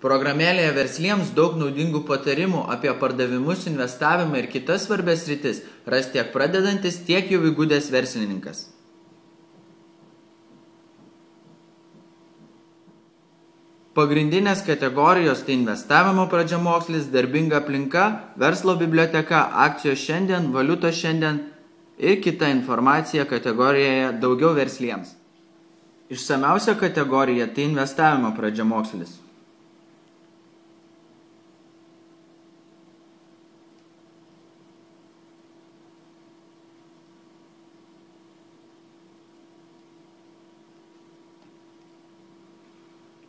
Programėlėje versliems daug naudingų patarimų apie pardavimus, investavimą ir kitas svarbias sritis ras tiek pradedantis, tiek jau įgudęs verslininkas. Pagrindinės kategorijos tai investavimo pradžiamokslis, darbinga aplinka, verslo biblioteka, akcijos šiandien, valiutos šiandien ir kita informacija kategorijoje daugiau versliems. Išsamiausia kategorija tai investavimo pradžiamokslis.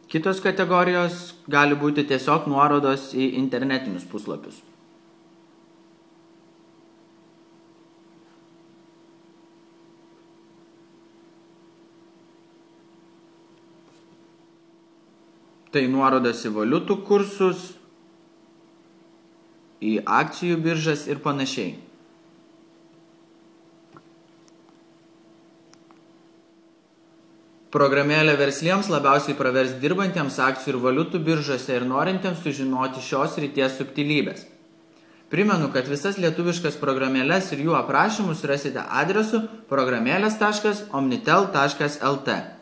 Kitos kategorijos gali būti tiesiog nuorodos į internetinius puslapius. Tai nuorodos į valiutų kursus, į akcijų biržas ir panašiai. Programėlė versliems labiausiai pravers dirbantiems akcijų ir valiutų biržose ir norintiems sužinoti šios srities subtilybės. Primenu, kad visas lietuviškas programėles ir jų aprašymus rasite adresu programėlės.omnitel.lt.